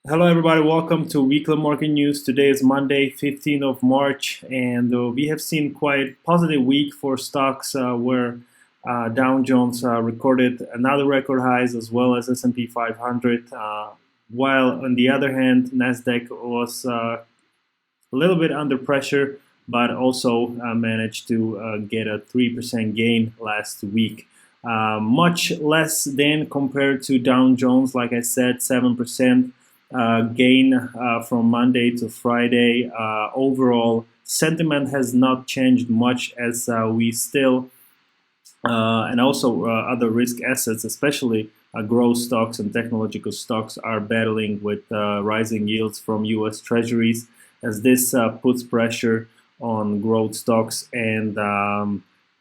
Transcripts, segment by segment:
Hello, everybody. Welcome to Weekly Market News. Today is Monday, 15th of March, and we have seen quite positive week for stocks where Dow Jones recorded another record highs as well as S&P 500. While on the other hand, Nasdaq was a little bit under pressure, but also managed to get a 3% gain last week. Much less than compared to Dow Jones, like I said, 7% gain from Monday to Friday. Overall, sentiment has not changed much as we still, and also other risk assets, especially growth stocks and technological stocks, are battling with rising yields from U.S. treasuries, as this puts pressure on growth stocks and,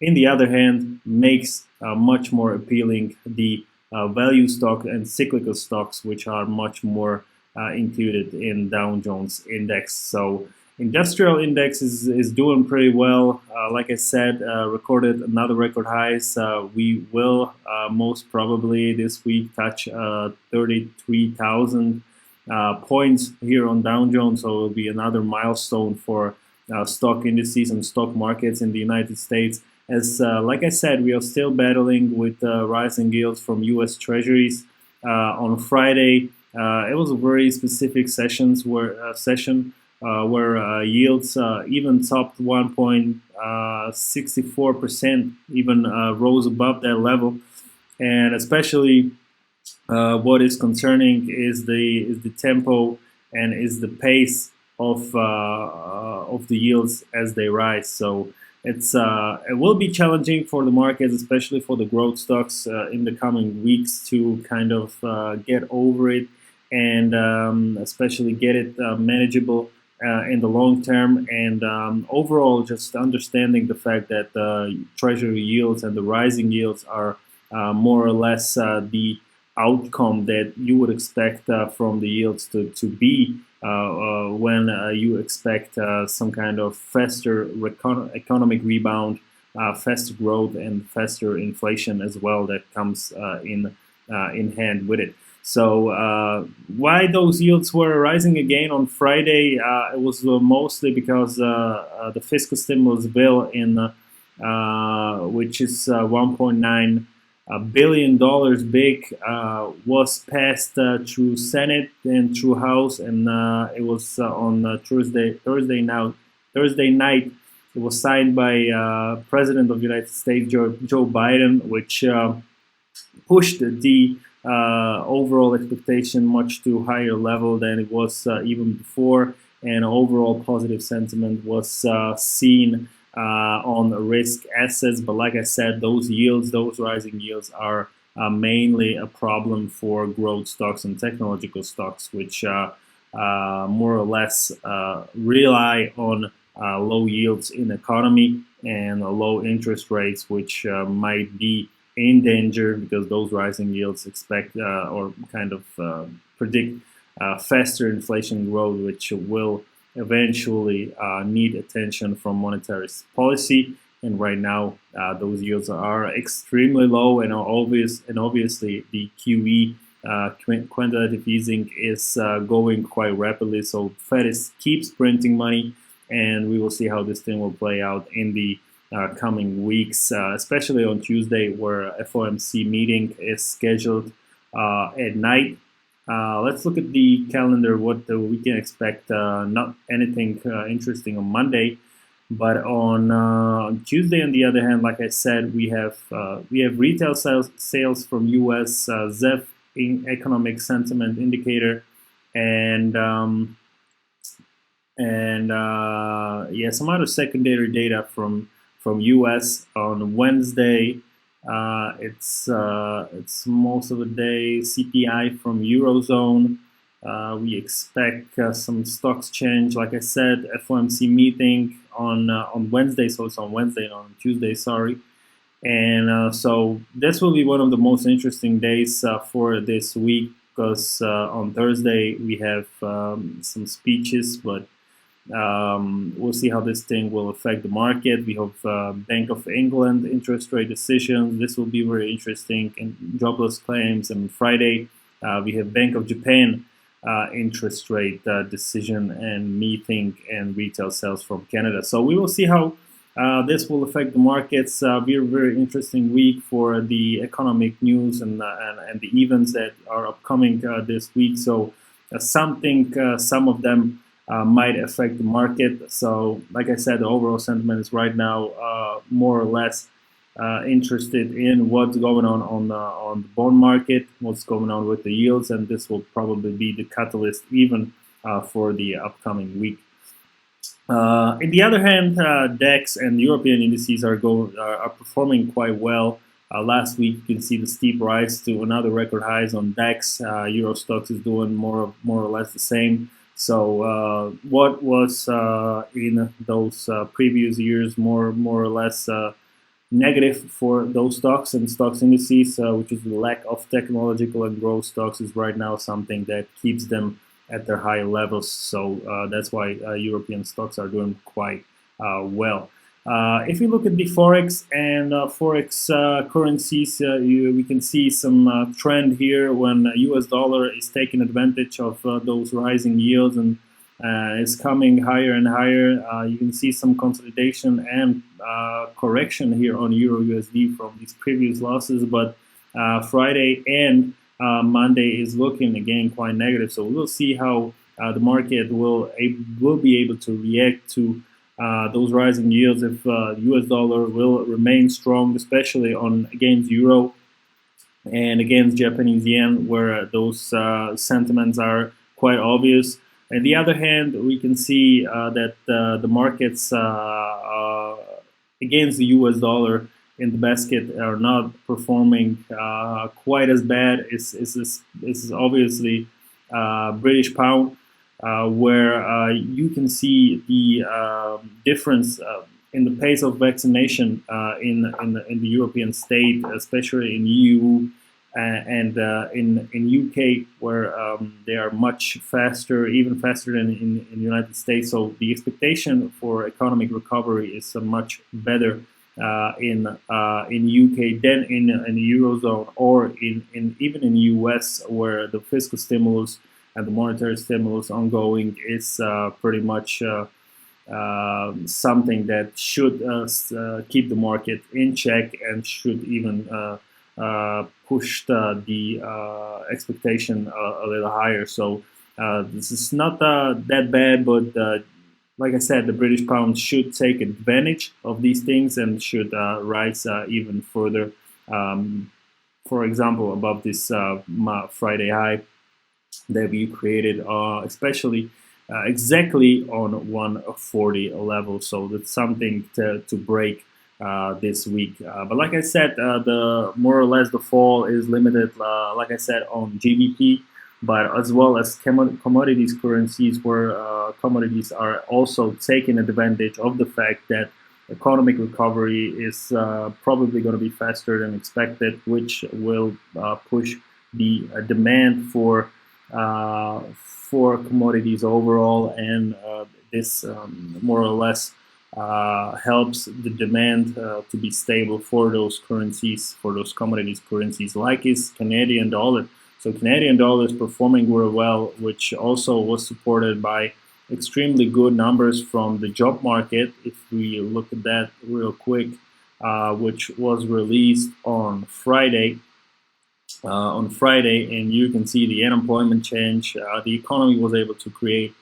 in the other hand, makes much more appealing the value stock and cyclical stocks, which are much more included in Dow Jones index. So industrial index is doing pretty well. Like I said, recorded another record highs. We will most probably this week touch 33,000 points here on Dow Jones. So it will be another milestone for stock indices and stock markets in the United States. As like I said, we are still battling with rising yields from U.S. treasuries. On Friday, it was a very specific session where yields even topped 1.64%, even rose above that level. And especially what is concerning is the tempo and is the pace of the yields as they rise. So it will be challenging for the markets, especially for the growth stocks in the coming weeks, to kind of get over it and especially get it manageable in the long term. And overall, just understanding the fact that treasury yields and the rising yields are more or less the outcome that you would expect from the yields to be when you expect some kind of faster economic rebound, faster growth, and faster inflation as well that comes in hand with it. So why those yields were rising again on Friday? It was mostly because the fiscal stimulus bill which is $1.9 billion big, was passed through Senate and through House, and it was on Thursday night. It was signed by President of the United States Joe Biden, which pushed the overall expectation much to higher level than it was even before, and overall positive sentiment was seen on risk assets. But like I said, those rising yields are mainly a problem for growth stocks and technological stocks, which more or less rely on low yields in the economy and low interest rates, which might be in danger because those rising yields expect or kind of predict faster inflation growth, which will eventually need attention from monetary policy. And right now, those yields are extremely low, and obviously the QE, quantitative easing, is going quite rapidly. So Fed keeps printing money, and we will see how this thing will play out in the coming weeks, especially on Tuesday, where FOMC meeting is scheduled at night. Let's look at the calendar, what we can expect. Not anything interesting on Monday, but on Tuesday, on the other hand, like I said, we have retail sales from U.S. ZEV economic sentiment indicator, and some other secondary data from U.S. on Wednesday. It's most of the day CPI from Eurozone. We expect some stocks change. Like I said, FOMC meeting on Wednesday, so it's on Wednesday and on Tuesday, sorry. And so this will be one of the most interesting days for this week, because on Thursday we have some speeches, but we'll see how this thing will affect the market. We have Bank of England interest rate decisions. This will be very interesting, and jobless claims. And Friday, we have Bank of Japan interest rate decision and meeting and retail sales from Canada. So we will see how this will affect the markets. Very interesting week for the economic news and the events that are upcoming this week. So some of them might affect the market. So, like I said, the overall sentiment is right now more or less interested in what's going on the bond market, what's going on with the yields, and this will probably be the catalyst even for the upcoming week. In the other hand, DAX and European indices are performing quite well. Last week, you can see the steep rise to another record highs on DAX. Euro Stoxx is doing more or less the same. So what was in those previous years more or less negative for those stocks and stocks indices, which is the lack of technological and growth stocks, is right now something that keeps them at their higher levels. So that's why European stocks are doing quite well. If you look at the forex and forex currencies, we can see some trend here when US dollar is taking advantage of those rising yields and is coming higher and higher. You can see some consolidation and correction here on Euro USD from these previous losses, but Friday and Monday is looking again quite negative. So we'll see how the market will be able to react to those rising yields if US dollar will remain strong, especially against euro and against Japanese yen, where those sentiments are quite obvious. On the other hand, we can see that the markets against the US dollar in the basket are not performing quite as bad. This is obviously British pound, where you can see the difference in the pace of vaccination in the European state, especially in EU and in UK, where they are much faster, even faster than in the United States. So the expectation for economic recovery is much better in UK than in the Eurozone or even in US, where the fiscal stimulus and the monetary stimulus ongoing is pretty much something that should keep the market in check and should even push the expectation a little higher. So this is not that bad, but like I said, the British pound should take advantage of these things and should rise even further. For example, above this Friday high that we created, especially exactly on 140 level. So that's something to break this week. But like I said, the more or less the fall is limited, like I said, on GBP, but as well as commodities currencies, where commodities are also taking advantage of the fact that economic recovery is probably going to be faster than expected, which will push the demand for commodities overall, and this more or less helps the demand to be stable for those currencies, for those commodities currencies, like is Canadian dollar. So Canadian dollar is performing very well, which also was supported by extremely good numbers from the job market. If we look at that real quick, which was released on Friday. And you can see the unemployment change. The economy was able to create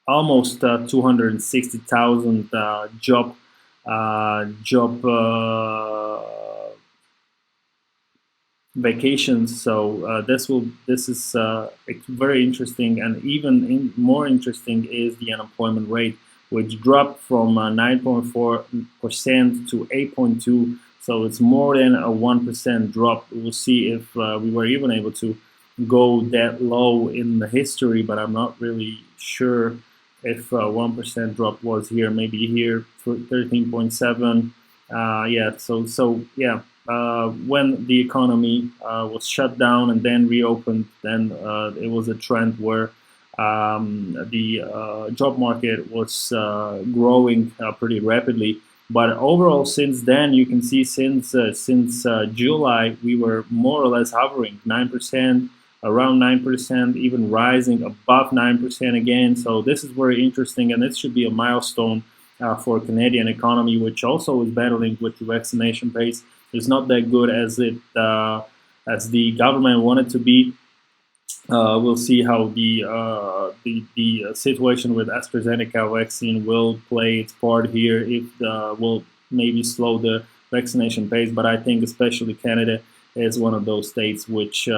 almost 260,000 job vacations. So this is very interesting, and even more interesting is the unemployment rate, which dropped from 9.4% to 8.2%. So it's more than a 1% drop. We'll see if we were even able to go that low in the history, but I'm not really sure if 1% drop was here. Maybe here for 13.7. Yeah. So yeah. When the economy was shut down and then reopened, then it was a trend where the job market was growing pretty rapidly. But overall, since then, you can see since July, we were more or less hovering 9%, around 9%, even rising above 9% again. So this is very interesting, and it should be a milestone for Canadian economy, which also is battling with the vaccination pace. It's not that good as the government wanted to be. We'll see how the situation with AstraZeneca vaccine will play its part here. If will maybe slow the vaccination pace, but I think especially Canada is one of those states which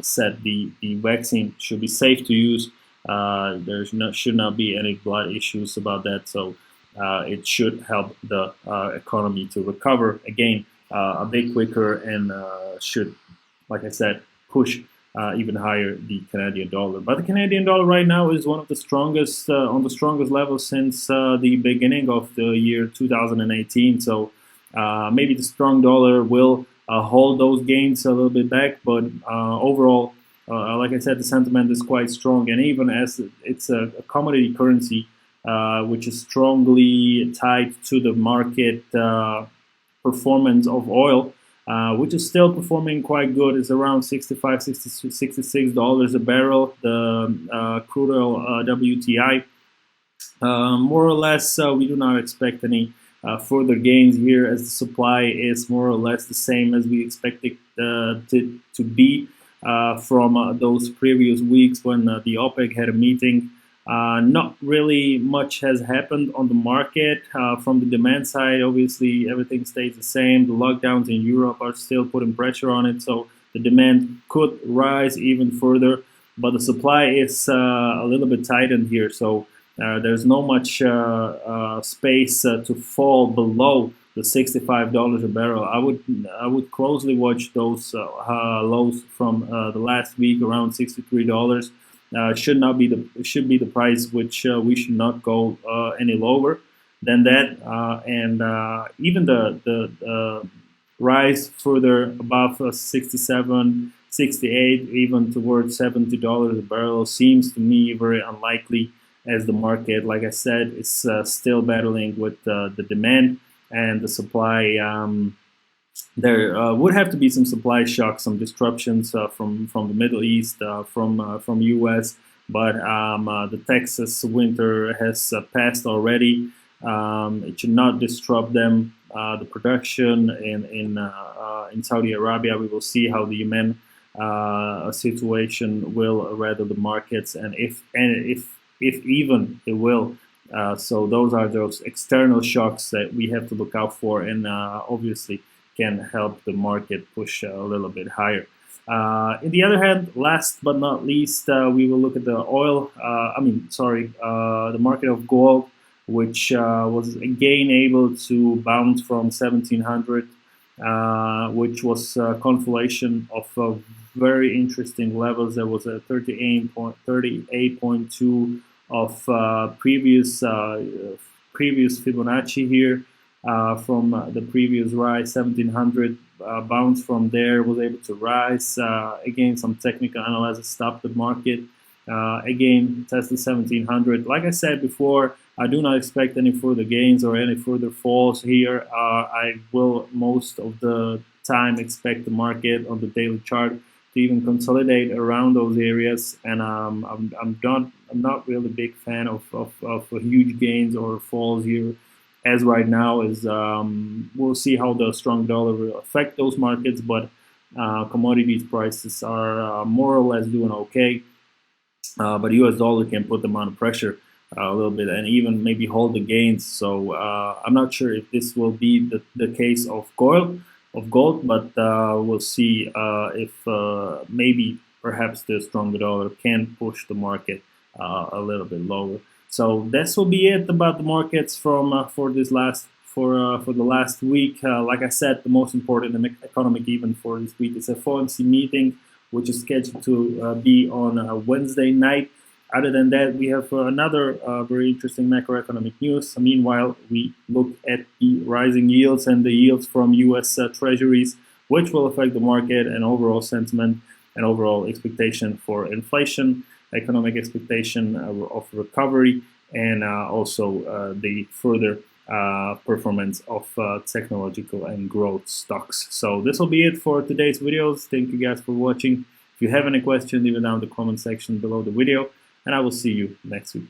said the vaccine should be safe to use. Should not be any blood issues about that, so it should help the economy to recover again a bit quicker, and should, like I said, push even higher the Canadian dollar. But the Canadian dollar right now is one of the strongest on the strongest level since the beginning of the year 2018. So maybe the strong dollar will hold those gains a little bit back, but overall, like I said, the sentiment is quite strong. And even as it's a commodity currency, which is strongly tied to the market performance of oil, which is still performing quite good. It's around $65, $66 a barrel, the crude oil WTI. More or less, we do not expect any further gains here, as the supply is more or less the same as we expected to be from those previous weeks when the OPEC had a meeting. Not really much has happened on the market. From the demand side, obviously, everything stays the same. The lockdowns in Europe are still putting pressure on it, so the demand could rise even further. But the supply is a little bit tightened here, so there's no much space to fall below the $65 a barrel. I would closely watch those lows from the last week around $63. Should be the price which we should not go any lower than that, and even the rise further above 67, 68, even towards $70 a barrel seems to me very unlikely, as the market, like I said, is still battling with the demand and the supply. There would have to be some supply shocks, some disruptions from the Middle East, from US, but the Texas winter has passed already. It should not disrupt them. The production in Saudi Arabia, we will see how the Yemen situation will rattle the markets, and if even it will. So those are those external shocks that we have to look out for, and obviously can help the market push a little bit higher. On the other hand, last but not least, we will look at the oil. The market of gold, which was again able to bounce from 1700, which was a confluence of very interesting levels. There was a 38.2 of previous Fibonacci here. From the previous rise, 1700 bounce from there, was able to rise. Again, some technical analysis stopped the market. Again, tested 1700. Like I said before, I do not expect any further gains or any further falls here. I will most of the time expect the market on the daily chart to even consolidate around those areas, and I'm not really a big fan of huge gains or falls here. As right now is, we'll see how the strong dollar will affect those markets, but commodities prices are more or less doing okay. But US dollar can put them under pressure a little bit and even maybe hold the gains. So I'm not sure if this will be the case of gold, but we'll see if maybe perhaps the stronger dollar can push the market a little bit lower. So this will be it about the markets from for the last week. Like I said, the most important economic event for this week is a FOMC meeting, which is scheduled to be on Wednesday night. Other than that, we have another very interesting macroeconomic news. Meanwhile, we look at the rising yields and the yields from U.S. Treasuries, which will affect the market and overall sentiment and overall expectation for inflation, economic expectation of recovery, and also the further performance of technological and growth stocks. So this will be it for today's videos. Thank you guys for watching, If you have any questions, leave it down in the comment section below the video, and I will see you next week.